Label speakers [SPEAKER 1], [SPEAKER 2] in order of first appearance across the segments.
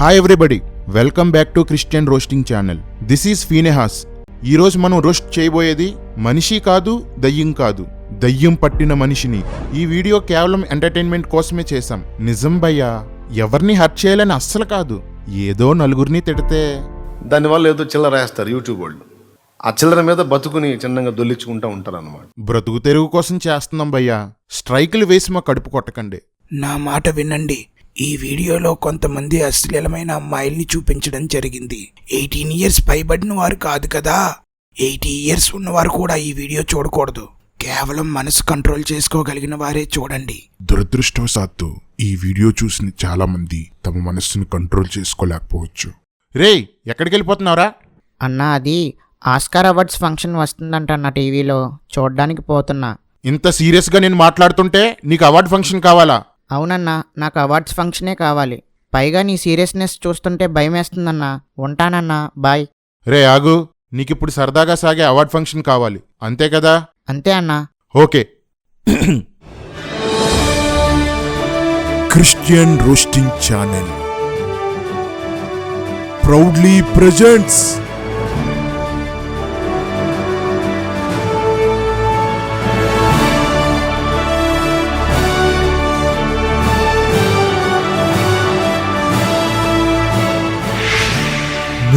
[SPEAKER 1] Hi everybody, welcome back to Christian roasting channel. This is Phinehas. ఈరోజు మనం roast చేయబోయేది మనిషి కాదు, దయ్యం కాదు, దయ్యం పట్టిన మనిషిని. ఈ వీడియో కేవలం ఎంటర్టైన్మెంట్ కోసమే చేశాం. నిజం భయ్యా, ఎవరిని హర్ట్ చేయాలని అస్సలు కాదు. ఏదో నలుగురిని తిడితే
[SPEAKER 2] దానివల్ల ఏదో చిల్లర వేస్తారు యూట్యూబ్ వాళ్ళు. ఆ చిల్లర మీద బతుకుని చిన్నగా దొల్లించుకుంటూ ఉంటారు అన్నమాట.
[SPEAKER 1] బ్రతుకు తెరుగు కోసం చేస్తున్నాం భయ్యా. స్ట్రైకులు వేసి మా కడుపు కొట్టకండి.
[SPEAKER 3] నా మాట వినండి. ఈ వీడియోలో కొంతమంది అశ్లీలమైన అమ్మాయిల్ని చూపించడం జరిగింది. 18 ఇయర్స్ పైబడిన వారు కాదు కదా, 80 ఇయర్స్ ఉన్నవారు కూడా ఈ వీడియో చూడకూడదు. కేవలం మనసు కంట్రోల్ చేసుకోగలిగిన వారే చూడండి.
[SPEAKER 4] దురదృష్టవశాత్తు ఈ వీడియో చూసిన చాలా మంది తమ మనస్సును కంట్రోల్ చేసుకోలేకపోవచ్చు.
[SPEAKER 1] రేయ్, ఎక్కడికి వెళ్ళిపోతున్నావురా?
[SPEAKER 5] అన్నా, అది ఆస్కార్ అవార్డ్స్ ఫంక్షన్ వస్తుందంట అన్న, టీవీలో చూడ్డానికి పోతున్నా.
[SPEAKER 1] ఇంత సీరియస్గా నేను మాట్లాడుతుంటే నీకు అవార్డు ఫంక్షన్ కావాలా?
[SPEAKER 5] అవునన్నా, నాకు అవార్డ్స్ ఫంక్షనే కావాలి. పైగా నీ సీరియస్నెస్ చూస్తుంటే భయమేస్తుందన్నా. ఉంటానన్నా, బాయ్.
[SPEAKER 1] రే ఆగు, నీకిప్పుడు సరదాగా సాగే అవార్డ్ ఫంక్షన్ కావాలి, అంతే కదా?
[SPEAKER 5] అంతే అన్నా.
[SPEAKER 1] Okay.
[SPEAKER 4] Christian roasting channel proudly presents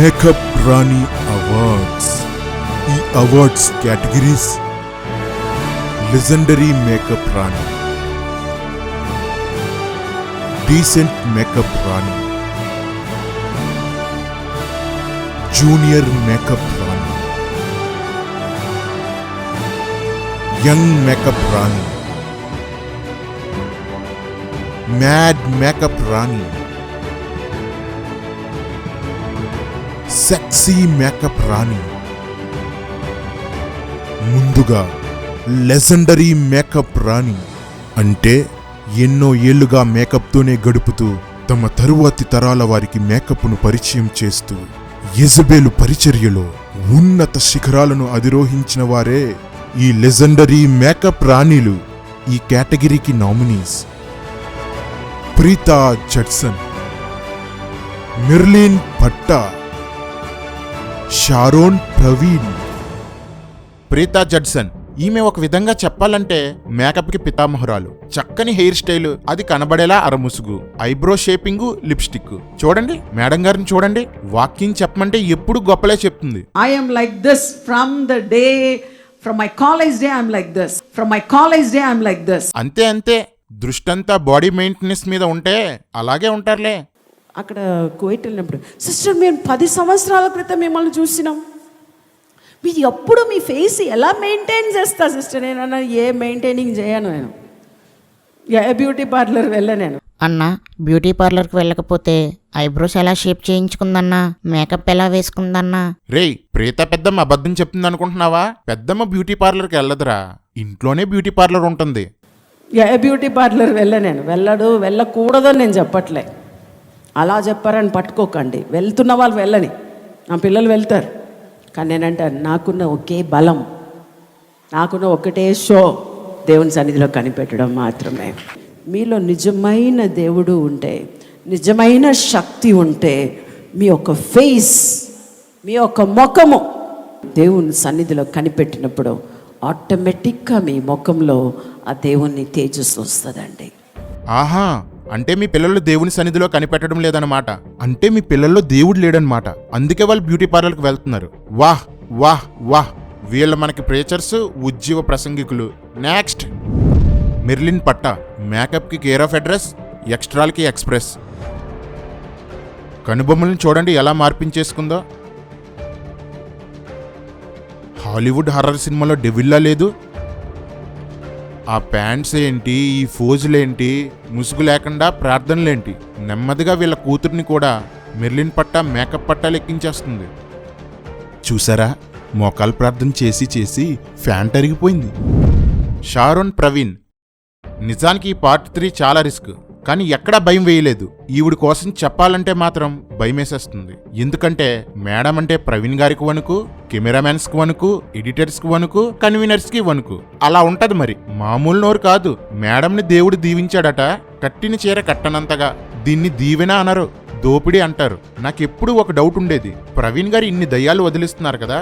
[SPEAKER 4] makeup రాణి అవార్డ్స్. ఈ అవార్డ్స్ కేటగిరీస్: లెజెండరీ మేకప్ రాణి, డీసెంట్ మేకప్ రాణి, జూనియర్ మేకప్ రాణి, యంగ్ మేకప్ రాణి, మ్యాడ్ మేకప్ రాణి, సెక్సీ మేకప్ రాణి. ముందుగా లెజెండరీ మేకప్ రాణి అంటే ఎన్నో ఏళ్లుగా మేకప్తోనే గడుపుతూ తమ తరువాతి తరాల వారికి మేకప్ను పరిచయం చేస్తూ యెజబెలు పరిచర్యలో ఉన్నత శిఖరాలను అధిరోహించిన వారే ఈ లెజెండరీ మేకప్ రాణిలు. ఈ కేటగిరీకి నామినీస్: ప్రీతా జడ్సన్, మెర్లిన్ పట్టా, షారోన్ ప్రవీణ్.
[SPEAKER 1] ప్రీతా జడ్సన్, ఈమె ఒక విధంగా చెప్పాలంటే మేకప్కి పితామహురాలు. చక్కని హెయిర్ స్టైల్, అది కనబడేలా అరముసుగు, ఐబ్రో షేపింగ్, లిప్స్టిక్. చూడండి మేడం గారిని చూడండి, వాకింగ్ చెప్పమంటే ఎప్పుడు గొప్పలే చెప్తుంది.
[SPEAKER 6] I am like this from my college day. I'm like this. From my college day, I'm like this.
[SPEAKER 1] అంతే అంతే, దృష్టంతా బాడీ మెయింటెనెన్స్ మీద ఉంటే అలాగే ఉంటారులే.
[SPEAKER 6] అక్కడ కువైట్ వెళ్ళినప్పుడు, సిస్టర్ మేము 10 సంవత్సరాల క్రితం మిమ్మల్ని చూసినాం, మీరు ఎప్పుడు మీ ఫేస్ ఎలా మెయింటైన్ చేస్తా సిస్టర్? నేను ఏ మెయింటైనింగ్ చేయను, నేను ఏ బ్యూటీ పార్లర్ వెళ్ళను.
[SPEAKER 5] అన్నా, బ్యూటీ పార్లర్కి వెళ్ళకపోతే ఐబ్రోస్ ఎలా షేప్ చేయించుకుందన్నా, మేకప్ ఎలా వేసుకుందన్నా?
[SPEAKER 1] రేయ్, ప్రీత పెద్దమ్మ అబద్ధం చెప్తుంది అనుకుంటున్నావా? పెద్దమ్మ బ్యూటీ పార్లర్కి వెళ్ళదురా, ఇంట్లోనే బ్యూటీ పార్లర్ ఉంటుంది.
[SPEAKER 6] ఏ బ్యూటీ పార్లర్ వెళ్ళకూడదు నేను చెప్పట్లే. అలా చెప్పారని పట్టుకోకండి, వెళ్తున్న వాళ్ళు వెళ్ళని, నా పిల్లలు వెళ్తారు. కానీ నేనంటాను, నాకున్న ఒకే బలం, నాకున్న ఒకటే షో దేవుని సన్నిధిలో కనిపెట్టడం మాత్రమే. మీలో నిజమైన దేవుడు ఉంటే, నిజమైన శక్తి ఉంటే, మీ యొక్క ఫేస్, మీ యొక్క ముఖము దేవుని సన్నిధిలో కనిపెట్టినప్పుడు ఆటోమేటిక్గా మీ ముఖంలో ఆ దేవుని తేజస్సు వస్తుందండి.
[SPEAKER 1] ఆహా, అంటే మీ పిల్లలు దేవుని సన్నిధిలో కనిపెట్టడం లేదన్నమాట. అంటే మీ పిల్లల్లో దేవుడు లేడనమాట, అందుకే వాళ్ళు బ్యూటీ పార్లర్కి వెళ్తున్నారు. వాహ్ వాహ్ వాహ్, వీళ్ళ మనకి ప్రేచర్స్, ఉజ్జీవ ప్రసంగికులు. Next, Merlin Patta. మేకప్కి కేర్ ఆఫ్ అడ్రస్, ఎక్స్ట్రాలకి ఎక్స్ప్రెస్. కనుబొమ్మలను చూడండి ఎలా మార్పించేసుకుందో. హాలీవుడ్ హర్రర్ సినిమాలో డెవిల్లా లేదు. ఆ ప్యాంట్స్ ఏంటి, ఈ ఫోజులేంటి, ముసుగు లేకుండా ప్రార్థనలేంటి. నెమ్మదిగా వీళ్ళ కూతుర్ని కూడా మెర్లిన్ పట్టా మేకప్ పట్టా లెక్కించేస్తుంది. చూసారా, మోకాలు ప్రార్థన చేసి చేసి ఫ్యాంట్ అరిగిపోయింది. షారోన్ ప్రవీణ్. నిజానికి ఈ పార్ట్ 3 చాలా రిస్క్, కానీ ఎక్కడా భయం వేయలేదు. ఈవిడ కోసం చెప్పాలంటే మాత్రం భయమేసేస్తుంది. ఎందుకంటే మేడం అంటే ప్రవీణ్ గారికి వణుకు, కెమెరామెన్స్కి వణుకు, ఎడిటర్స్కి వణుకు, కన్వీనర్స్కి వణుకు. అలా ఉంటది మరి, మామూలు నోరు కాదు. మేడంని దేవుడు దీవించాడట, కట్టిన చీర కట్టనంతగా. దీన్ని దీవెన అనరు, దోపిడీ అంటారు. నాకెప్పుడు ఒక డౌట్ ఉండేది, ప్రవీణ్ గారు ఇన్ని దయ్యాలు వదిలిస్తున్నారు కదా,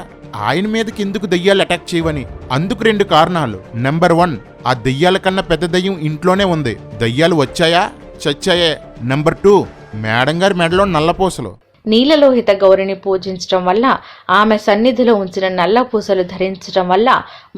[SPEAKER 1] ఆయన మీదకి ఎందుకు దయ్యాలు అటాక్ చేయవని. అందుకు 2 కారణాలు. నెంబర్ 1, ఆ దయ్యాల కన్నా పెద్ద దయ్యం ఇంట్లోనే ఉంది, దయ్యాలు వచ్చాయా చచ్చాయే. నెంబర్ 2, మేడం గారి మెడలో నల్లపూసలు.
[SPEAKER 7] నీలలోహిత గౌరిని పూజించడం వల్ల, ఆమె సన్నిధిలో ఉంచిన నల్ల పూసలు ధరించడం వల్ల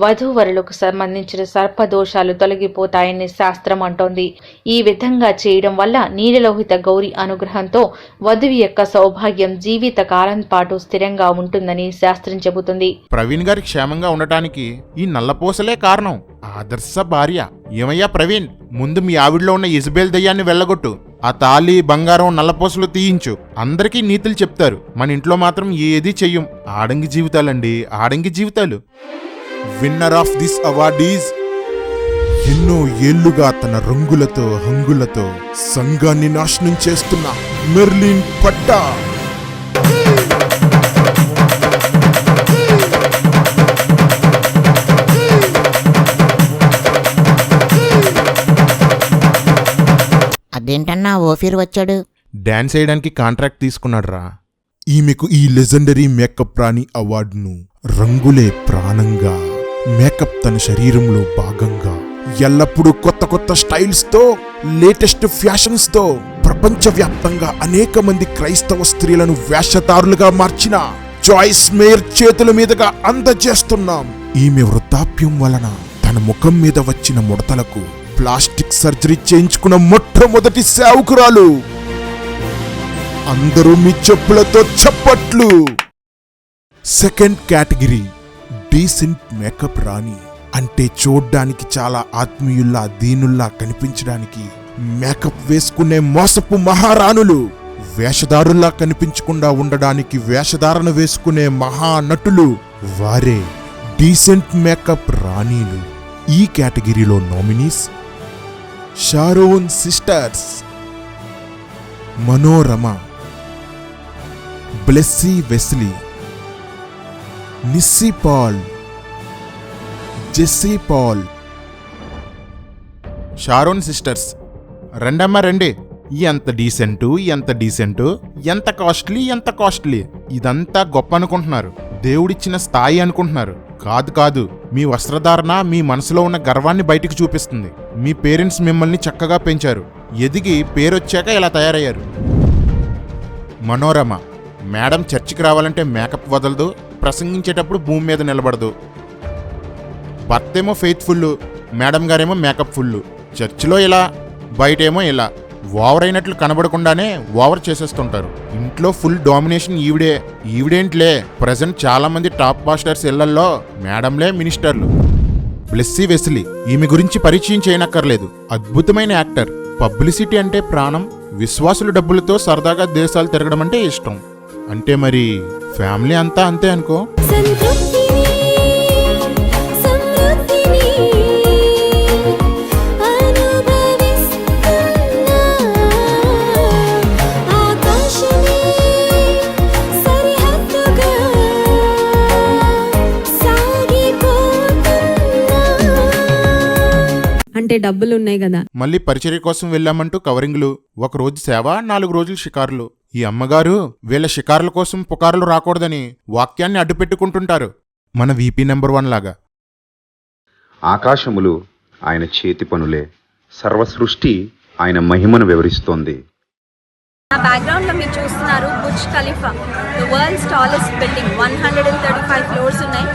[SPEAKER 7] వధూవరులకు సంబంధించిన సర్పదోషాలు తొలగిపోతాయని శాస్త్రం అంటోంది. ఈ విధంగా చేయడం వల్ల నీలలోహిత గౌరి అనుగ్రహంతో వధువు యొక్క సౌభాగ్యం జీవిత కాలం పాటు స్థిరంగా ఉంటుందని శాస్త్రం చెబుతుంది.
[SPEAKER 1] ప్రవీణ్ గారి క్షేమంగా ఉండటానికి ఈ నల్లపూసలే కారణం. ఆదర్శ భార్య. ఏమయ్యా ప్రవీణ్, ముందు మీ ఆవిడలో ఉన్న ఇజబేల్ దయ్యాన్ని వెళ్ళగొట్టు, ఆ తాళి బంగారం నల్లపూసలు తీయించు. అందరికీ నీతులు చెప్తారు, మన ఇంట్లో మాత్రం ఏదీ చెయ్యం. ఆడంగి జీవితాలండి, ఆడంగి జీవితాలు.
[SPEAKER 4] Winner of this award is ఎన్నో ఏళ్లుగా తన రంగులతో హంగులతో సంఘాన్ని నాశనం చేస్తున్న మెర్లిన్ పట్టా.
[SPEAKER 5] అదేంటన్నా ఓఫీర్ వచ్చాడు?
[SPEAKER 1] డాన్స్ చేయడానికి కాంట్రాక్ట్ తీసుకున్నాడు రా.
[SPEAKER 4] ఈమెకు ఈ లెజెండరీ మేకప్ రాణి అవార్డును రంగులే ప్రాణంగా, మేకప్ తన శరీరంలో భాగంగా, ఎల్లప్పుడూ కొత్త కొత్త స్టైల్స్ తో, లేటెస్ట్ ఫ్యాషన్స్ తో ప్రపంచవ్యాప్తంగా అనేక మంది క్రైస్తవ స్త్రీలను వేషధారులుగా మార్చిన జాయిస్ మేయర్ చేతుల మీదుగా అందజేస్తున్నాం. ఈమె వృద్ధాప్యం వలన తన ముఖం మీద వచ్చిన ముడతలకు ప్లాస్టిక్ సర్జరీ చేయించుకున్న మొట్టమొదటి సేవకురాలు. అందరూ మీ చెప్పులతో చప్పట్లు. సెకండ్ కేటగిరీ డీసెంట్ మేకప్ రాణి. అంటే చూడ్డానికి చాలా ఆత్మీయుల్లా దీనుల్లా కనిపించడానికి మేకప్ వేసుకునే మోసపు మహారాణులు. వేషధారుల్లా కనిపించకుండా ఉండడానికి వేషధారణ వేసుకునే మహానటులు, వారే డీసెంట్ మేకప్ రాణీలు. ఈ కేటగిరీలో nominees Sharon sisters, Manorama, Blessy Wesley, Nissy Paul, Jessy Paul.
[SPEAKER 1] Sharon sisters, రెండమ్మా రండి. ఎంత డీసెంటు, ఎంత డీసెంటు, ఎంత కాస్ట్లీ, ఎంత కాస్ట్లీ. ఇదంతా గొప్ప అనుకుంటున్నారు, దేవుడిచ్చిన స్థాయి అనుకుంటున్నారు. కాదు కాదు, మీ వస్త్రధారణ మీ మనసులో ఉన్న గర్వాన్ని బయటికి చూపిస్తుంది. మీ పేరెంట్స్ మిమ్మల్ని చక్కగా పెంచారు, ఎదిగి పేరొచ్చాక ఇలా తయారయ్యారు. మనోరమ, మేడం చర్చికి రావాలంటే మేకప్ వదలదు, ప్రసంగించేటప్పుడు భూమి మీద నిలబడదు. భర్తేమో ఫెయిత్ఫుల్, మేడం గారేమో మేకప్ ఫుల్. చర్చిలో ఇలా, బయటేమో ఇలా. ఓవర్ అయినట్లు కనబడకుండానే ఓవర్ చేసేస్తుంటారు. ఇంట్లో ఫుల్ డామినేషన్ ఈవిడే. ఈవిడేంట్లే, ప్రజెంట్ చాలా మంది టాప్ మాస్టర్స్ ఇళ్లల్లో మేడంలే మినిస్టర్లు. బ్లెస్సీ వెస్లీ, ఈమె గురించి పరిచయం చేయనక్కర్లేదు. అద్భుతమైన యాక్టర్. పబ్లిసిటీ అంటే ప్రాణం. విశ్వాసుల డబ్బులతో సరదాగా దేశాలు తిరగడం అంటే ఇష్టం. అంటే మరి ఫ్యామిలీ అంతా అంతే అనుకో.
[SPEAKER 8] అంటే డబ్బులు ఉన్నాయి కదా.
[SPEAKER 1] మళ్ళీ పరిచర్య కోసం వెళ్ళామంటూ కవరింగ్లు, 1 రోజు సేవ, 4 రోజులు షికారులు. ఈ అమ్మగారు వీళ్ళ షికారుల కోసం పుకారులు రాకూడదని వాక్యాన్ని అడ్డుపెట్టుకుంటుంటారు. మన VP నెంబర్ 1 లాగా.
[SPEAKER 9] ఆకాశములు ఆయన చేతి పనులే, సర్వసృష్టి ఆయన మహిమను వివరిస్తోంది.
[SPEAKER 8] నా బ్యాక్గ్రౌండ్ లో మీరు చూస్తున్నారు Burj Khalifa, the world's tallest building. 135 floors ఉన్నాయి.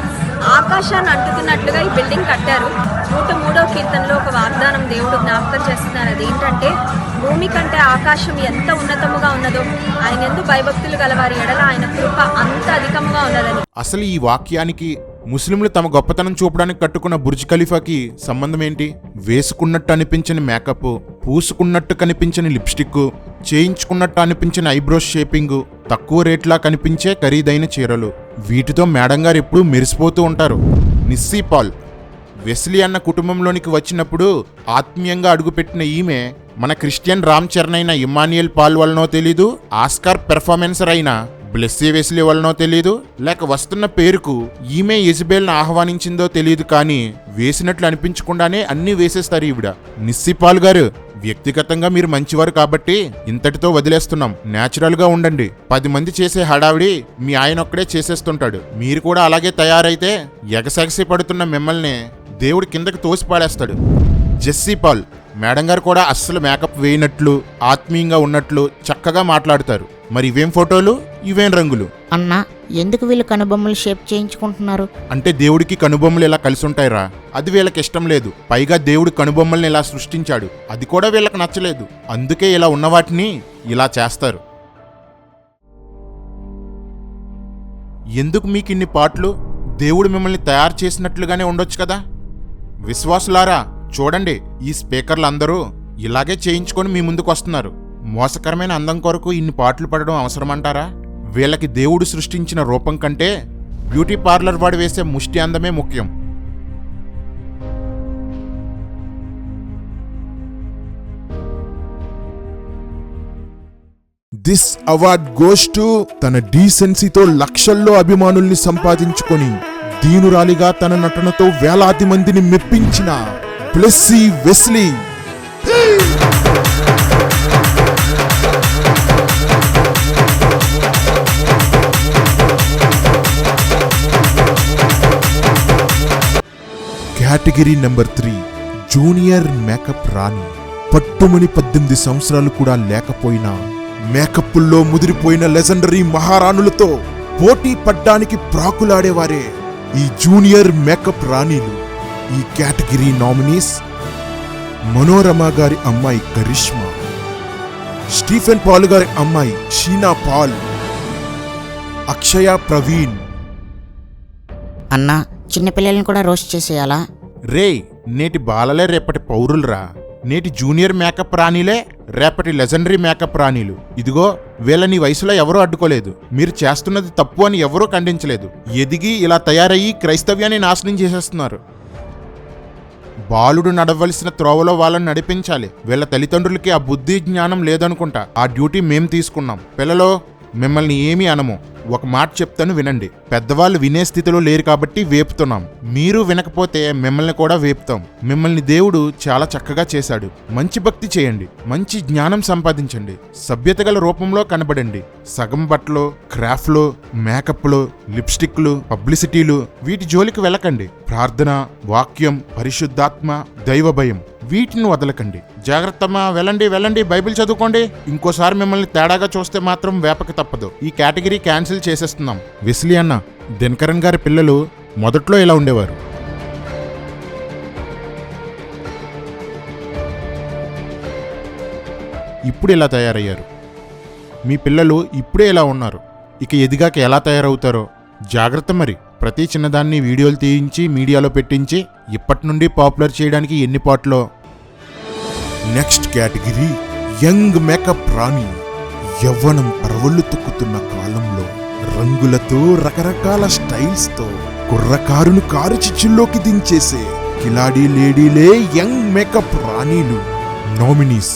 [SPEAKER 8] ఆకాశాన్ని అంటుతున్నట్లుగా ఈ బిల్డింగ్ కట్టారు. 103వ కీర్తనలో ఒక వాగ్దానం దేవుడు జ్ఞాపకం చేస్తున్నారు. అదేంటంటే, భూమి కంటే ఆకాశం ఎంత ఉన్నతముగా ఉన్నదో ఆయన యందు భయభక్తులు గలవారి ఎడల ఆయన కృప అంత అధికముగా ఉన్నదని.
[SPEAKER 1] అసలు ఈ వాక్యానికి ముస్లింలు తమ గొప్పతనం చూపడానికి కట్టుకున్న బుర్జ్ ఖలీఫాకి సంబంధం ఏంటి? వేసుకున్నట్టు అనిపించని మేకప్, పూసుకున్నట్టు కనిపించని లిప్స్టిక్, చేయించుకున్నట్టు అనిపించిన ఐబ్రోస్ షేపింగ్, తక్కువ రేట్లా కనిపించే ఖరీదైన చీరలు. వీటితో మేడం గారు ఎప్పుడూ మెరిసిపోతూ ఉంటారు. నిస్సీ పాల్, వెస్లీ అన్న కుటుంబంలోనికి వచ్చినప్పుడు ఆత్మీయంగా అడుగుపెట్టిన ఈమె మన క్రిస్టియన్ రామ్ చరణ్ అయిన ఇమ్మాన్యుయల్ పాల్ వలనో తెలీదు, ఆస్కార్ పెర్ఫార్మెన్సర్ అయిన బ్లెస్సీ వెస్లీ వలనో తెలీదు, లేక వస్తున్న పేరుకు ఈమె ఇజబెల్ను ఆహ్వానించిందో తెలియదు, కానీ వేసినట్లు అనిపించకుండానే అన్నీ వేసేస్తారు ఈవిడ. నిస్సీ పాల్ గారు, వ్యక్తిగతంగా మీరు మంచివారు కాబట్టి ఇంతటితో వదిలేస్తున్నాం. న్యాచురల్గా ఉండండి. 10 మంది చేసే హడావిడి మీ ఆయన ఒక్కడే చేసేస్తుంటాడు. మీరు కూడా అలాగే తయారైతే ఎగసెగసి పడుతున్న మిమ్మల్ని దేవుడు కిందకి తోసి పాడేస్తాడు. జెస్సీ పాల్ మేడం గారు కూడా అస్సలు మేకప్ వేయనట్లు, ఆత్మీయంగా ఉన్నట్లు చక్కగా మాట్లాడతారు. మరి ఇవేం ఫోటోలు, ఇవేం రంగులు?
[SPEAKER 5] అన్నా, ఎందుకు వీళ్ళు కనుబొమ్మలు షేప్ చేయించుకుంటున్నారు?
[SPEAKER 1] అంటే దేవుడికి కనుబొమ్మలు ఇలా కలిసి ఉంటాయిరా. అది వీళ్ళకి ఇష్టం లేదు. పైగా దేవుడు కనుబొమ్మల్ని ఇలా సృష్టించాడు, అది కూడా వీళ్ళకి నచ్చలేదు. అందుకే ఇలా ఉన్న వాటిని ఇలా చేస్తారు. ఎందుకు మీకు ఇన్ని పాటలు? దేవుడు మిమ్మల్ని తయారు చేసినట్లుగానే ఉండొచ్చు కదా. విశ్వాసులారా చూడండి, ఈ స్పీకర్లు అందరూ ఇలాగే చేయించుకొని మీ ముందుకు వస్తున్నారు. మోసకరమైన అందం కొరకు ఇన్ని పాటలు పడడం అవసరమంటారా? వీళ్ళకి దేవుడు సృష్టించిన రూపం కంటే బ్యూటీ పార్లర్ వాడు వేసే ముష్టి అందమే ముఖ్యం.
[SPEAKER 4] దిస్ అవార్డ్ గోస్ టు తన డీసెన్సీతో లక్షల్లో అభిమానుల్ని సంపాదించుకొని దీనురాలిగా తన నటనతో వేలాది మందిని మెప్పించిన Blessy Wesley. Category number 3 junior makeup రాణి. పట్టుమని 18 సంవత్సరాలు కూడా లేకపోయినా మేకప్పుల్లో ముదిరిపోయిన లెజెండరీ మహారాణులతో పోటీ పడ్డానికి ప్రాకులాడేవారే ఈ జూనియర్ మేకప్ రాణిలు. ఈ కేటగిరీ నామినీస్ మనోరమ గారి అమ్మాయి కరిష్మా, స్టీఫెన్ పాల్ గారి అమ్మాయి షీనా పాల్, అక్షయ ప్రవీణ్.
[SPEAKER 5] అన్నా, చిన్నపిల్లల్ని కూడా రోస్ట్ చేసేయాలా?
[SPEAKER 1] రేయ్, నేటి బాలలే రేపటి పౌరులురా. నేటి జూనియర్ మేకప్ రాణిలే రేపటి లెజెండరీ మేకప్ రాణిలు. ఇదిగో వీళ్ళని వయసులో ఎవరూ అడ్డుకోలేదు. మీరు చేస్తున్నది తప్పు అని ఎవరూ ఖండించలేదు. ఎదిగి ఇలా తయారయ్యి క్రైస్తవ్యాన్ని నాశనం చేసేస్తున్నారు. బాలుడు నడవలసిన త్రోవలో వాళ్ళని నడిపించాలి. వీళ్ళ తల్లిదండ్రులకి ఆ బుద్ధి జ్ఞానం లేదనుకుంటా. ఆ డ్యూటీ మేం తీసుకున్నాం. పిల్లలో, మిమ్మల్ని ఏమీ అనము. ఒక మాట చెప్తాను వినండి. పెద్దవాళ్ళు వినే స్థితిలో లేరు కాబట్టి వేపుతున్నాం. మీరు వినకపోతే మిమ్మల్ని కూడా వేపుతాం. మిమ్మల్ని దేవుడు చాలా చక్కగా చేశాడు. మంచి భక్తి చేయండి, మంచి జ్ఞానం సంపాదించండి, సభ్యత గల రూపంలో కనబడండి. సగం బట్టలు, క్రాఫ్ట్లు, మేకప్లు, లిప్స్టిక్లు, పబ్లిసిటీలు వీటి జోలికి వెళ్ళకండి. ప్రార్థన, వాక్యం, పరిశుద్ధాత్మ, దైవ భయం వీటిని వదలకండి. జాగ్రత్తమ్మా, వెళ్ళండి వెళ్ళండి, బైబిల్ చదువుకోండి. ఇంకోసారి మిమ్మల్ని తేడాగా చూస్తే మాత్రం వేపక తప్పదు. ఈ కేటగిరీ క్యాన్సిల్ చేసేస్తున్నాం. వెస్లీ అన్న, దినకరన్ గారి పిల్లలు మొదట్లో ఇలా ఉండేవారు. ఇప్పుడు ఇలా తయారయ్యారు. మీ పిల్లలు ఇప్పుడే ఇలా ఉన్నారు. ఇక ఎదిగాక ఎలా తయారవుతారో జాగ్రత్త. మరి ప్రతి చిన్నదాన్ని వీడియోలు తీయించి మీడియాలో పెట్టించి ఇప్పటి నుండి పాపులర్ చేయడానికి ఎన్ని పాటలో.
[SPEAKER 4] నెక్స్ట్ కేటగిరీ యంగ్ మేకప్ రాణి. యవ్వనం పరవళ్ళు తొక్కుతున్న కాలంలో రంగులతో, రకరకాల స్టైల్స్తో కుర్రకారును కారు చిచ్చుల్లోకి దించేసే కిలాడీ లేడీలే యంగ్ మేకప్ రాణీలు. నామినీస్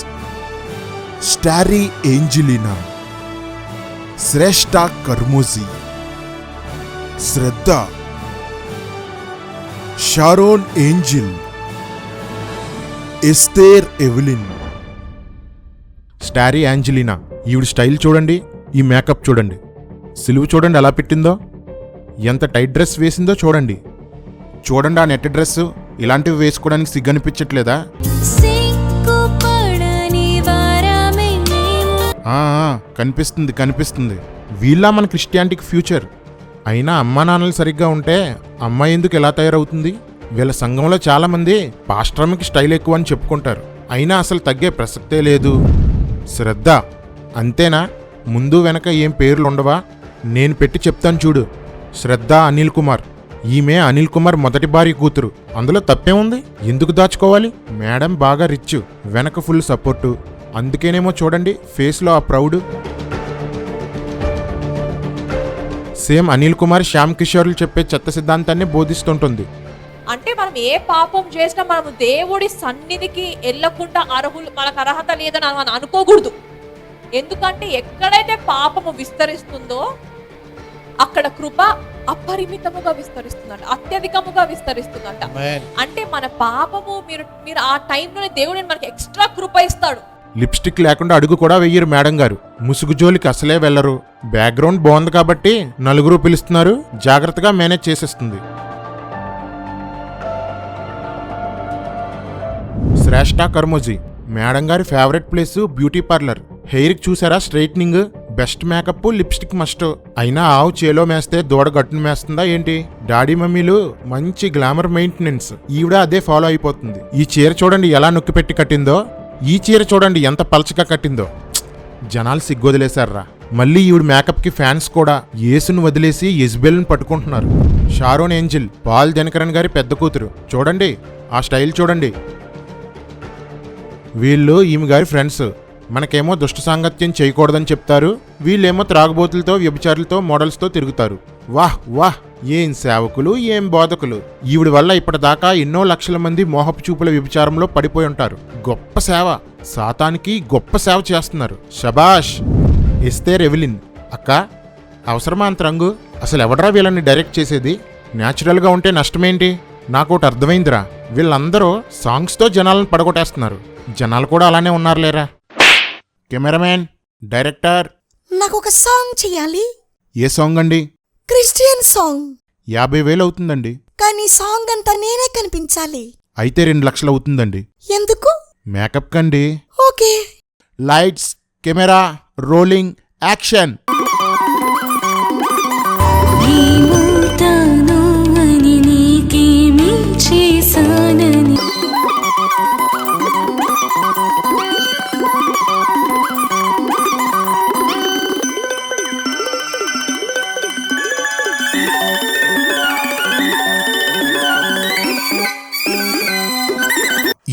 [SPEAKER 4] స్టారీ ఏంజెలినా, శ్రేష్ఠ కర్మోజీ, Shraddha, Sharon Angel, Esther Evelyn.
[SPEAKER 1] Starry Angelina, ఈవిడ స్టైల్ చూడండి, ఈ మేకప్ చూడండి, సిలువు చూడండి ఎలా పెట్టిందో, ఎంత టైట్ డ్రెస్ వేసిందో చూడండి. చూడండి ఆ నెట్ డ్రెస్. ఇలాంటివి వేసుకోవడానికి సిగ్గనిపించట్లేదా? కనిపిస్తుంది కనిపిస్తుంది. వీళ్ళ మన క్రిస్టియానిటీకి ఫ్యూచర్. అయినా అమ్మా నాన్నలు సరిగ్గా ఉంటే అమ్మాయి ఎందుకు ఎలా తయారవుతుంది? వీళ్ళ సంఘంలో చాలా మంది పాస్టర్కి స్టైల్ ఎక్కువ అని చెప్పుకుంటారు. అయినా అసలు తగ్గే ప్రసక్తే లేదు. శ్రద్ధ అంతేనా? ముందు వెనక ఏం పేర్లు ఉండవా? నేను పెట్టి చెప్తాను చూడు. శ్రద్ధ అనిల్ కుమార్. ఈమె అనిల్ కుమార్ మొదటి భార్య కూతురు. అందులో తప్పే ఉంది? ఎందుకు దాచుకోవాలి? మేడం బాగా రిచ్, వెనక ఫుల్ సపోర్టు. అందుకేనేమో చూడండి ఫేస్లో ఆ ప్రౌడ్. సేమ్ అనిల్ కుమార్, శ్యామ్ కిషోర్లు చెప్పే చెత్త సిద్ధాంతాన్ని బోధిస్తుంటుంది.
[SPEAKER 10] అంటే మనం ఏ పాపం చేసినా మనము దేవుడి సన్నిధికి వెళ్ళకుండా మనకు అర్హత లేదని మనం అనుకోకూడదు. ఎందుకంటే ఎక్కడైతే పాపము విస్తరిస్తుందో అక్కడ కృప అపరిమితముగా విస్తరిస్తుందంట, అత్యధికముగా విస్తరిస్తుందంట. అంటే మన పాపము మీరు ఆ టైంలోనే దేవుడు మనకి ఎక్స్ట్రా కృప ఇస్తాడు.
[SPEAKER 1] లిప్స్టిక్ లేకుండా అడుగు కూడా వెయ్యరు మేడం గారు. ముసుగు జోలికి అసలే వెళ్లరు. బ్యాక్గ్రౌండ్ బాగుంది కాబట్టి నలుగురు పిలుస్తున్నారు, జాగ్రత్తగా మేనేజ్ చేసేస్తుంది. శ్రేష్ఠ కర్మోజీ మేడం గారి ఫేవరెట్ ప్లేస్ బ్యూటీ పార్లర్. హెయిర్కి చూసారా straightening, best makeup, lipstick must. అయినా ఆవు చేలో మేస్తే దూడ గట్టును మేస్తుందా ఏంటి? డాడీ మమ్మీలు మంచి గ్లామర్ మెయింటెనెన్స్, ఈవిడ అదే ఫాలో అయిపోతుంది. ఈ చీర చూడండి ఎలా నొక్కి పెట్టి కట్టిందో, ఈ చీర చూడండి ఎంత పలచగా కట్టిందో. జనాలు సిగ్గొదిలేశారా. మళ్ళీ ఈవిడ మేకప్ కి ఫ్యాన్స్ కూడా యేసును వదిలేసి యెజ్బెల్ని పట్టుకుంటున్నారు. షారోన్ ఏంజిల్ పాల్ దినకరన్ గారి పెద్ద కూతురు. చూడండి ఆ స్టైల్ చూడండి. వీళ్ళు ఈమె గారి ఫ్రెండ్స్. మనకేమో దుష్ట సాంగత్యం చేయకూడదని చెప్తారు, వీళ్ళేమో త్రాగుబోతులతో వ్యభిచారులతో మోడల్స్తో తిరుగుతారు. వాహ్ వాహ్, ఏం సేవకులు, ఏం బోధకులు. ఈవిడ వల్ల ఇప్పటిదాకా ఎన్నో లక్షల మంది మోహపు చూపుల వ్యభిచారంలో పడిపోయి ఉంటారు. గొప్ప సేవ, సాతానికి గొప్ప సేవ చేస్తున్నారు. శబాష్. ఎస్తేర్ ఎవెలిన్ అక్క, అవసరమా అంత రంగు? అసలు ఎవడరా వీళ్ళని డైరెక్ట్ చేసేది? న్యాచురల్గా ఉంటే నష్టమేంటి? నాకోటి అర్థమైందిరా, వీళ్ళందరూ సాంగ్స్తో జనాలను పడగొట్టేస్తున్నారు. జనాలు కూడా అలానే ఉన్నారులేరా. కెమెరామ్యాన్, డైరెక్టర్,
[SPEAKER 11] నాకు ఒక సాంగ్ చెయ్యాలి.
[SPEAKER 1] ఏ సాంగ్ అండి?
[SPEAKER 11] Christian song.
[SPEAKER 1] 50,000 అవుతుందండి.
[SPEAKER 11] కానీ సాంగ్ అంతా నేనే కనిపించాలి.
[SPEAKER 1] అయితే 2 లక్షలు అవుతుందండి.
[SPEAKER 11] ఎందుకు?
[SPEAKER 1] మేకప్ కండి.
[SPEAKER 11] Okay.
[SPEAKER 1] Lights, camera, rolling, action.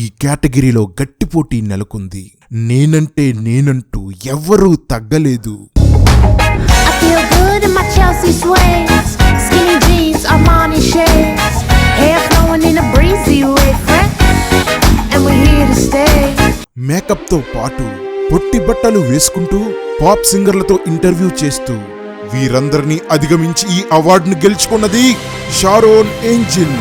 [SPEAKER 4] ఈ కేటగిరీలో గట్టి పోటీ నెలకొంది. నేనంటే నేనంటూ ఎవ్వరూ తగ్గలేదు. మేకప్తో పాటు పొట్టి బట్టలు వేసుకుంటూ పాప్ సింగర్లతో ఇంటర్వ్యూ చేస్తూ వీరందరినీ అధిగమించి ఈ అవార్డును గెలుచుకున్నది Sharon Angel.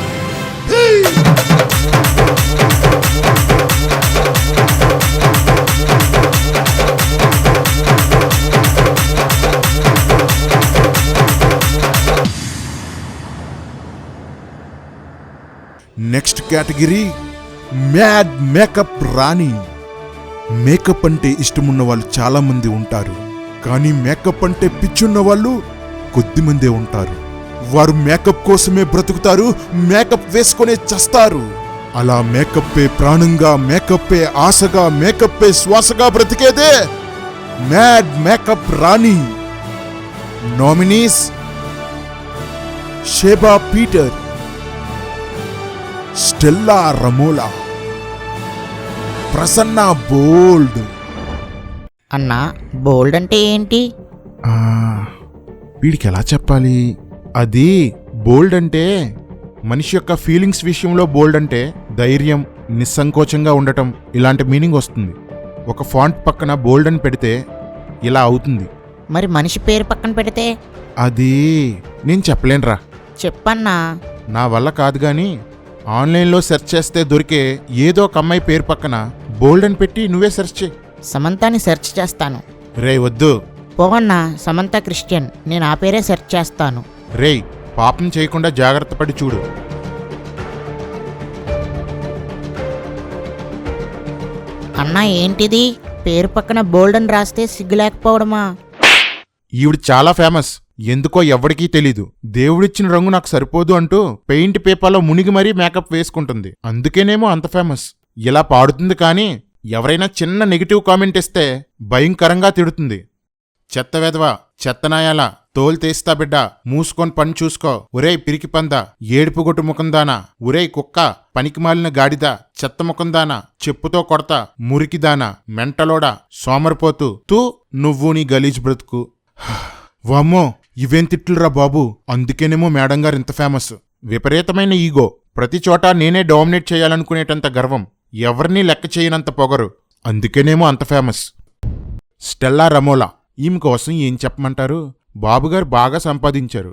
[SPEAKER 4] Next category mad makeup రాణి. మేకప్ అంటే ఇష్టమున్న వాళ్ళు చాలా మంది ఉంటారు, కానీ మేకప్ అంటే పిచ్చున్న వాళ్ళు కొద్దిమందే ఉంటారు. వారు మేకప్ కోసమే బ్రతుకుతారు, మేకప్ వేసుకునే చస్తారు. అలా మేకప్పే ప్రాణంగా, మేకప్పే ఆశగా, మేకప్పే శ్వాసగా బ్రతికేదే మ్యాడ్ మేకప్ రాణి. Nominees: Sheba Peter, Stella Ramola, Prasanna Bold.
[SPEAKER 5] అన్నా, బోల్డ్ అంటే ఏంటి?
[SPEAKER 1] వీడికి ఎలా చెప్పాలి? అది బోల్డ్ అంటే మనిషి యొక్క ఫీలింగ్స్ విషయంలో బోల్డ్ అంటే ధైర్యం, నిస్సంకోచంగా ఉండటం, ఇలాంటి మీనింగ్ వస్తుంది. ఒక ఫాంట్ పక్కన బోల్డ్ అని పెడితే ఇలా అవుతుంది.
[SPEAKER 5] మరి మనిషి పేరు పక్కన పెడితే?
[SPEAKER 1] అది నేను చెప్పలేనురా.
[SPEAKER 5] చెప్పన్నా.
[SPEAKER 1] నా వల్ల కాదు గాని ఆన్లైన్లో సెర్చ్ చేస్తే దొరికే ఏదో ఒక అమ్మాయి పేరు పక్కన బోల్డ్ అని పెట్టి నువ్వే సెర్చ్ చేయి.
[SPEAKER 5] సమంతాని సెర్చ్ చేస్తాను.
[SPEAKER 1] రే వద్దు.
[SPEAKER 5] పోవన్నా, సమంత క్రిస్టియన్, నేను ఆ పేరే సెర్చ్ చేస్తాను.
[SPEAKER 1] రేయ్, పాపం చేయకుండా జాగ్రత్త పడి చూడు.
[SPEAKER 5] అన్నా ఏంటిది? పేరు పక్కన బోల్డ్ అని రాస్తే సిగ్గు లేకపోవడమా?
[SPEAKER 1] ఈవిడ చాలా ఫేమస్, ఎందుకో ఎవ్వడికీ తెలీదు. దేవుడిచ్చిన రంగు నాకు సరిపోదు అంటూ పెయింట్ పేపర్లో మునిగి మరీ మేకప్ వేసుకుంటుంది. అందుకేనేమో అంత ఫేమస్. ఇలా పాడుతుంది కానీ ఎవరైనా చిన్న నెగిటివ్ కామెంట్ ఇస్తే భయంకరంగా తిడుతుంది. చెత్త వెధవా, చెత్తనాయాల, తోలు తీస్తా బిడ్డ, మూసుకొని పని చూసుకో, ఒరేయ్ పిరికి పంద, ఏడుపుగొట్టు ముఖందానా, ఒరేయ్ కుక్క, పనికిమాలిన గాడిద, చెత్త ముఖందానా, చెప్పుతో కొడతా, మురికిదానా, మెంటలోడా, సోమరిపోతూ, తూ నువ్వు నీ గలీజ్ బ్రతుకు. వామ్మో, ఇవేం తిట్లురా బాబు. అందుకేనేమో మేడం గారు ఇంత ఫేమస్. విపరీతమైన ఈగో, ప్రతి చోట నేనే డామినేట్ చేయాలనుకునేటంత గర్వం, ఎవరినీ లెక్క చేయనంత పొగరు, అందుకేనేమో అంత ఫేమస్. స్టెల్లా రమోలా, ఈమె కోసం ఏం చెప్పమంటారు? బాబుగారు బాగా సంపాదించారు,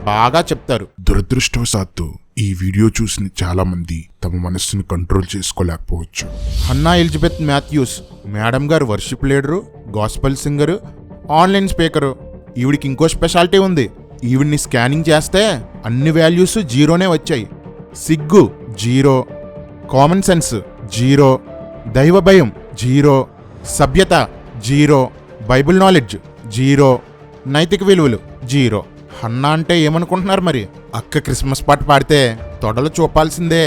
[SPEAKER 1] బాగా చెప్తారు.
[SPEAKER 4] దురదృష్టవశాత్తు ఈ వీడియో చూసిన చాలా మంది తమ మనస్సును కంట్రోల్ చేసుకోలేకపోవచ్చు.
[SPEAKER 1] హన్నా ఎలిజబెత్ మాథ్యూస్ మేడం గారు worship leader, gospel singer, online speaker. ఈవిడికి ఇంకో స్పెషాలిటీ ఉంది. ఈవిడ్ని స్కానింగ్ చేస్తే అన్ని వాల్యూస్ జీరోనే వచ్చాయి. సిగ్గు జీరో, కామన్ సెన్స్ జీరో, దైవ భయం జీరో, సభ్యత జీరో, బైబిల్ నాలెడ్జ్ జీరో, నైతిక విలువలు జీరో. హన్నా అంటే ఏమనుకుంటున్నారు మరి? అక్క క్రిస్మస్ పాట పాడితే తొడలు చూపాల్సిందే.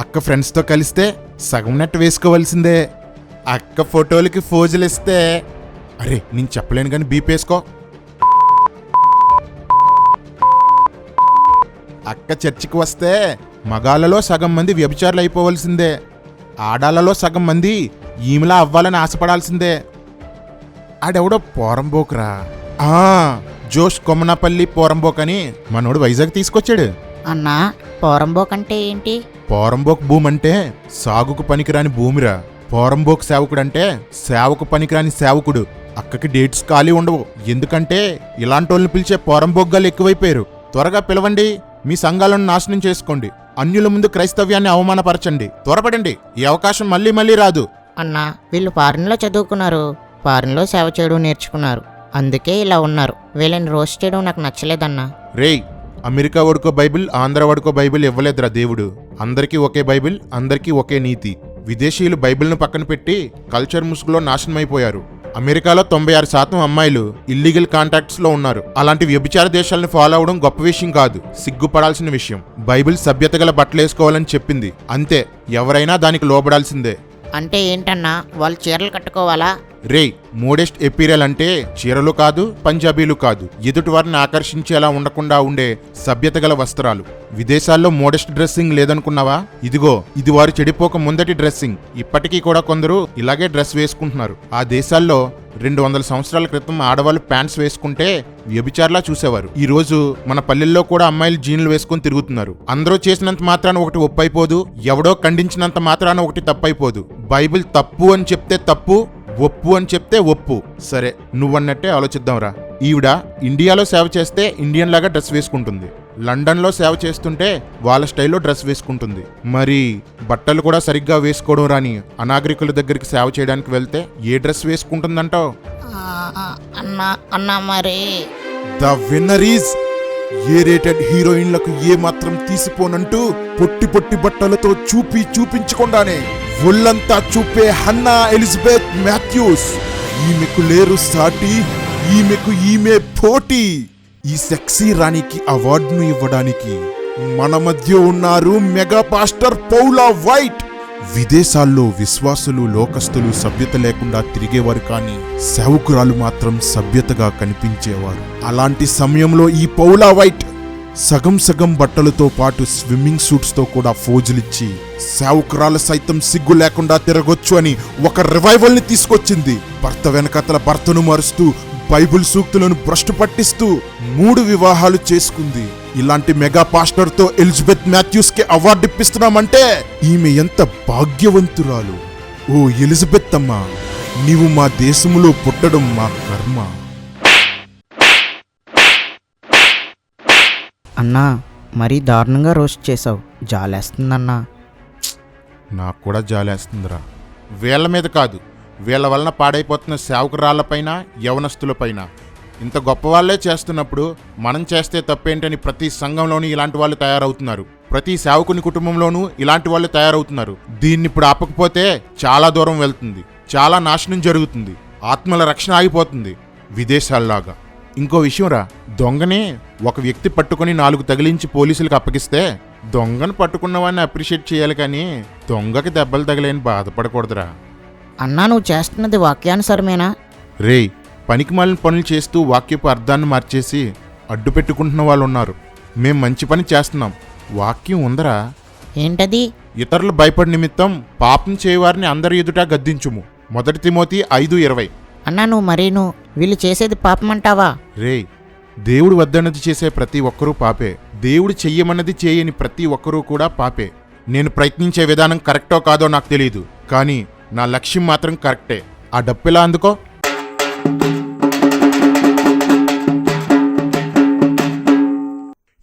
[SPEAKER 1] అక్క ఫ్రెండ్స్తో కలిస్తే సగం నెట్ వేసుకోవాల్సిందే. అక్క ఫోటోలకి ఫోజులు ఇస్తే అరే నేను చెప్పలేను కానీ బీపేసుకో. అక్క చర్చికి వస్తే మగాళ్ళలో సగం మంది వ్యభిచారులు అయిపోవలసిందే. ఆడాళ్ళలో సగం మంది ఈమెలా అవ్వాలని ఆశపడాల్సిందే. ఆడెవడో పోరంబోకురా, జోష్ కొమ్మనపల్లి పోరంబోక్ అని మనోడు వైజాగ్ తీసుకొచ్చాడు.
[SPEAKER 5] అన్నా పోరంబోక్ అంటే ఏంటి?
[SPEAKER 1] పోరంబోక్ భూమి అంటే సాగుకు పనికిరాని భూమిరా. పోరంబోక్ సేవకుడు అంటే సేవకు పనికిరాని సేవకుడు. అక్కకి డేట్స్ ఖాళీ ఉండవు. ఎందుకంటే ఇలాంటి వాళ్ళని పిలిచే పోరంబోగ్గాలు ఎక్కువైపోయారు. త్వరగా పిలవండి, మీ సంఘాలను నాశనం చేసుకోండి, అన్యుల ముందు క్రైస్తవ్యాన్ని అవమానపరచండి, త్వరపడండి. ఈ అవకాశం మళ్ళీ మళ్ళీ రాదు.
[SPEAKER 5] అన్నా వీళ్ళు ఫారిన్లో చదువుకున్నారు, ఫారిన్లో సేవ చేయడం నేర్చుకున్నారు, అందుకే ఇలా ఉన్నారు. వీళ్ళని రోస్ట్ చేయడం నాకు నచ్చలేదన్నా.
[SPEAKER 1] రేయ్, అమెరికా వాడుకో బైబిల్, ఆంధ్ర వాడుకో బైబిల్ ఇవ్వలేదురా దేవుడు. అందరికీ ఒకే బైబిల్, అందరికీ ఒకే నీతి. విదేశీయులు బైబిల్ను పక్కన పెట్టి కల్చర్ ముసుగులో నాశనమైపోయారు. అమెరికాలో 96% అమ్మాయిలు ఇల్లీగల్ కాంటాక్ట్స్ లో ఉన్నారు. అలాంటి వ్యభిచార దేశాలను ఫాలో అవడం గొప్ప విషయం కాదు, సిగ్గుపడాల్సిన విషయం. బైబిల్ సభ్యత గల బట్టలేసుకోవాలని చెప్పింది, అంతే. ఎవరైనా దానికి లోబడాల్సిందే.
[SPEAKER 5] అంటే ఏంటన్నా, వాళ్ళు చీరలు కట్టుకోవాలా?
[SPEAKER 1] రేయ్, మోడెస్ట్ ఎపీరియల్ అంటే చీరలు కాదు, పంజాబీలు కాదు, ఎదుటి వారిని ఆకర్షించేలా ఉండకుండా ఉండే సభ్యత గల వస్త్రాలు. విదేశాల్లో మోడెస్ట్ డ్రెస్సింగ్ లేదనుకున్నావా? ఇదిగో, ఇది వారు చెడిపోక ముందటి డ్రెస్సింగ్. ఇప్పటికీ కూడా కొందరు ఇలాగే డ్రెస్ వేసుకుంటున్నారు. ఆ దేశాల్లో 200 సంవత్సరాల క్రితం ఆడవాళ్ళు ప్యాంట్స్ వేసుకుంటే వ్యభిచారులా చూసేవారు. ఈ రోజు మన పల్లెల్లో కూడా అమ్మాయిలు జీన్లు వేసుకుని తిరుగుతున్నారు. అందరూ చేసినంత మాత్రాన ఒకటి ఒప్పైపోదు, ఎవడో ఖండించినంత మాత్రాన ఒకటి తప్పైపోదు. బైబిల్ తప్పు అని చెప్తే తప్పు, ఒప్పు అని చెప్తే ఒప్పు. సరే, నువ్వన్నట్టే ఆలోచిద్దాంరా. ఈవిడ ఇండియాలో సేవ చేస్తే ఇండియన్ లాగా డ్రెస్ వేసుకుంటుంది, లండన్లో సేవ చేస్తుంటే వాళ్ళ స్టైల్లో డ్రెస్ వేసుకుంటుంది. మరి బట్టలు కూడా సరిగ్గా వేసుకోవడం రాని అనాగరికుల దగ్గరికి సేవ చేయడానికి వెళ్తే ఏ డ్రెస్ వేసుకుంటుందంటావు?
[SPEAKER 5] అన్నా మరి
[SPEAKER 4] the winner is A rated హీరోయిన్లకు ఏ మాత్రం తీసిపోనంటూ పొట్టి పొట్టి బట్టలతో చూపించకుండానే ఒళ్ళంతా చూపే హన్నా ఎలిజబెత్ మాథ్యూస్. ఈమెకు లేరు సాటి, ఈమె పోటీ. ఈ సెక్సీ రాణికి అవార్డును ఇవ్వడానికి మన మధ్య ఉన్నారు మెగా పాస్టర్ పౌలా వైట్. విదేశాల్లో విశ్వాసులు, లోకస్తులు సభ్యత లేకుండా తిరిగేవారు, కానీ సేవకురాలు మాత్రం సభ్యతగా కనిపించేవారు. అలాంటి సమయంలో ఈ పౌలా వైట్ సగం బట్టలతో పాటు స్విమ్మింగ్ సూట్స్ తో కూడా ఫోజులిచ్చి సేవకురాలు సైతం సిగ్గు లేకుండా తిరగొచ్చు అని ఒక రివైవల్ ని తీసుకొచ్చింది. భర్త వెనకతల భర్తను మారుస్తూ బైబిల్ సూక్తులను భ్రష్టు పట్టిస్తూ 3 వివాహాలు చేసుకుంది. ఇలాంటి మెగా పాస్టర్ తో ఎలిజబెత్ మాథ్యూస్ కి అవార్డు ఇప్పిస్తున్నామంటే ఈమె ఎంత భాగ్యవంతురాలు. ఓ ఎలిజబెత్ అమ్మా, నీవు మా దేశములో పుట్టడం మా కర్మ.
[SPEAKER 5] అన్నా మరీ దారుణంగా రోస్ట్ చేసావు, జాలేస్తుందన్నా.
[SPEAKER 1] నాకు కూడా జాలేస్తుందిరా. వీళ్ళ మీద కాదు, వీళ్ళ వలన పాడైపోతున్న సేవకురాళ్లపైన, యవనస్తులపైన. ఇంత గొప్ప వాళ్ళే చేస్తున్నప్పుడు మనం చేస్తే తప్పేంటని ప్రతి సంఘంలోనూ ఇలాంటి వాళ్ళు తయారవుతున్నారు. ప్రతి సేవకుని కుటుంబంలోనూ ఇలాంటి వాళ్ళు తయారవుతున్నారు. దీన్ని ఇప్పుడు ఆపకపోతే చాలా దూరం వెళ్తుంది, చాలా నాశనం జరుగుతుంది, ఆత్మల రక్షణ ఆగిపోతుంది విదేశాల్లాగా. ఇంకో విషయం రా, దొంగని ఒక వ్యక్తి పట్టుకుని 4 తగిలించి పోలీసులకు అప్పగిస్తే దొంగను పట్టుకున్న వాడిని అప్రిషియేట్ చేయాలి, కానీ దొంగకి దెబ్బలు తగిలేని బాధపడకూడదురా.
[SPEAKER 5] అన్నా నువ్వు చేస్తున్నది వాక్యానుసారమేనా?
[SPEAKER 1] రేయ్, పనికిమాలిన పనులు చేస్తూ వాక్యపు అర్థాన్ని మార్చేసి అడ్డు పెట్టుకుంటున్న వాళ్ళు ఉన్నారు. మేం మంచి పని చేస్తున్నాం, వాక్యం ఉందరా.
[SPEAKER 5] ఏంటది?
[SPEAKER 1] ఇతరులు భయపడి నిమిత్తం పాపం చేయవారిని అందరి ఎదుట గద్దించుము. 1 తిమోతి 5:20.
[SPEAKER 5] అన్నా నువ్వు వీళ్ళు చేసేది పాపమంటావా?
[SPEAKER 1] రేయ్, దేవుడు వద్దన్నది చేసే ప్రతి ఒక్కరూ పాపే. దేవుడు చెయ్యమన్నది చేయని ప్రతి ఒక్కరూ కూడా పాపే. నేను ప్రయత్నించే విధానం కరెక్టో కాదో నాకు తెలియదు, కానీ నా లక్ష్యం మాత్రం కరెక్టే. ఆ డప్పెలా అందుకో.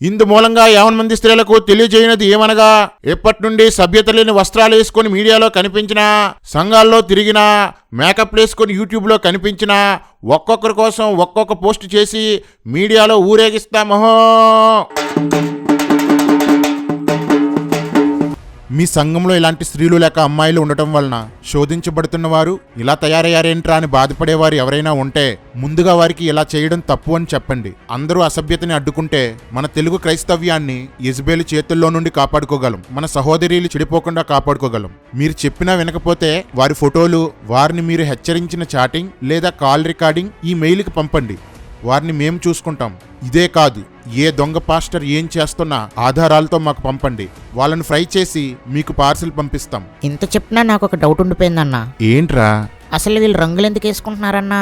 [SPEAKER 1] ఇందు మూలంగా 50 మంది స్త్రీలకు తెలియజేయనది ఏమనగా, ఎప్పటి నుండి సభ్యత లేని వస్త్రాలు వేసుకొని మీడియాలో కనిపించినా, సంఘాల్లో తిరిగినా, మేకప్ వేసుకొని యూట్యూబ్లో కనిపించినా, ఒక్కొక్కరి కోసం ఒక్కొక్క పోస్ట్ చేసి మీడియాలో ఊరేగిస్తామహో. మీ సంఘంలో ఇలాంటి స్త్రీలు లేక అమ్మాయిలు ఉండటం వలన శోధించబడుతున్న వారు, ఇలా తయారయ్యారేంట్రా అని బాధపడేవారు ఎవరైనా ఉంటే ముందుగా వారికి ఇలా చేయడం తప్పు అని చెప్పండి. అందరూ అసభ్యతని అడ్డుకుంటే మన తెలుగు క్రైస్తవ్యాన్ని యెజబెలు చేతుల్లో నుండి కాపాడుకోగలం. మన సహోదరీలు చెడిపోకుండా కాపాడుకోగలం. మీరు చెప్పినా వినకపోతే వారి ఫోటోలు, వారిని మీరు హెచ్చరించిన చాటింగ్ లేదా కాల్ రికార్డింగ్ ఈ మెయిల్కి పంపండి. వారిని మేము చూసుకుంటాం. ఇదే కాదు, ఏ దొంగ పాస్టర్ ఏం చేస్తున్నా ఆధారాలతో మాకు పంపండి. వాళ్ళని ఫ్రై చేసి మీకు పార్సిల్ పంపిస్తాం.
[SPEAKER 5] ఇంత చెప్పినా నాకు ఒక డౌట్ ఉండిపోయిందన్నా.
[SPEAKER 1] ఏంట్రా?
[SPEAKER 5] అసలు వీళ్ళు రంగులు ఎందుకు వేసుకుంటున్నారన్నా?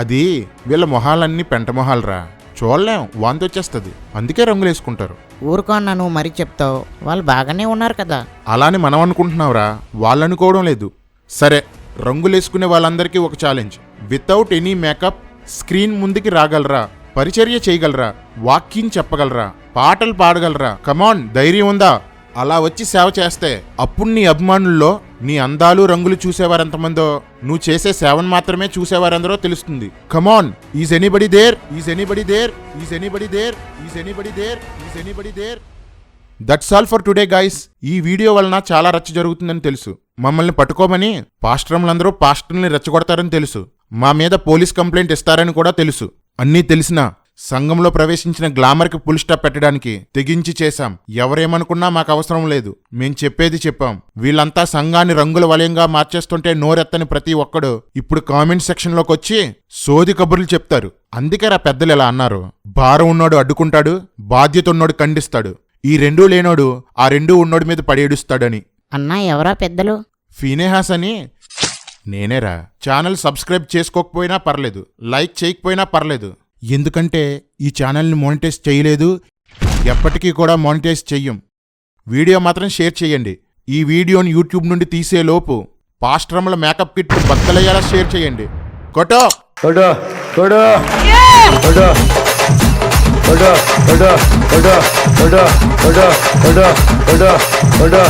[SPEAKER 1] అది వీళ్ళ మొహాలన్నీ పెంట మొహాలరా, చూడలేం, వాంతి వచ్చేస్తుంది, అందుకే రంగులు వేసుకుంటారు.
[SPEAKER 5] ఊరుకో అన్నా, నువ్వు మరీ చెప్తావు. వాళ్ళు బాగానే ఉన్నారు కదా.
[SPEAKER 1] అలానే మనం అనుకుంటున్నావురా, వాళ్ళు అనుకోవడం లేదు. సరే, రంగులు వేసుకునే వాళ్ళందరికీ ఒక challenge. Without any makeup screen ముందుకి రాగలరా? పరిచర్య చేయగలరా? వాక్యం చెప్పగలరా? పాటలు పాడగలరా? కమాన్, ధైర్యం ఉందా? అలా వచ్చి సేవ చేస్తే అప్పుడు నీ అభిమానుల్లో నీ అందాలు రంగులు చూసేవారెంతమందో, నువ్వు చేసే సేవను మాత్రమే చూసేవారెందరో తెలుస్తుంది. Come on, is anybody there? Is anybody there? Is anybody there? Is anybody there? Is anybody there? That's all for today guys. ఈ వీడియో వలన చాలా రచ్చ జరుగుతుందని తెలుసు. మమ్మల్ని పట్టుకోమని పాస్టర్లందరూ పాస్టర్ని రెచ్చగొడతారని తెలుసు. మా మీద పోలీస్ కంప్లైంట్ ఇస్తారని కూడా తెలుసు. అన్నీ తెలిసినా సంఘంలో ప్రవేశించిన గ్లామర్కి ఫుల్ స్టాప్ పెట్టడానికి తెగించి చేశాం. ఎవరేమనుకున్నా మాకు అవసరం లేదు. మేం చెప్పేది చెప్పాం. వీళ్ళంతా సంఘాన్ని రంగుల వలయంగా మార్చేస్తుంటే నోరెత్తని ప్రతి ఒక్కడు ఇప్పుడు కామెంట్ సెక్షన్లోకి వచ్చి సోది కబుర్లు చెప్తారు. అందుకేరా పెద్దలు ఇలా అన్నారు, భారం ఉన్నోడు అడ్డుకుంటాడు, బాధ్యత ఉన్నోడు ఖండిస్తాడు, ఈ రెండూ లేనోడు ఆ రెండూ ఉన్నోడి మీద పడేడుస్తాడని.
[SPEAKER 5] అన్నా, ఎవరా పెద్దలు?
[SPEAKER 1] ఫీనేహాస్ అని. నేనేరా. ఛానల్ సబ్స్క్రైబ్ చేసుకోకపోయినా పర్లేదు, లైక్ చేయకపోయినా పర్లేదు. ఎందుకంటే ఈ ఛానల్ని మానిటైజ్ చేయలేదు, ఎప్పటికీ కూడా మానిటైజ్ చెయ్యం. వీడియో మాత్రం షేర్ చేయండి. ఈ వీడియోని యూట్యూబ్ నుండి తీసే లోపు పాస్ట్రమ్ల మేకప్ కిట్ బద్దలయ్యేలా షేర్ చేయండి. కొటో
[SPEAKER 2] కొడో కొడో కొడో కొడో కొడో కొడో కొడో కొడో కొడో కొడో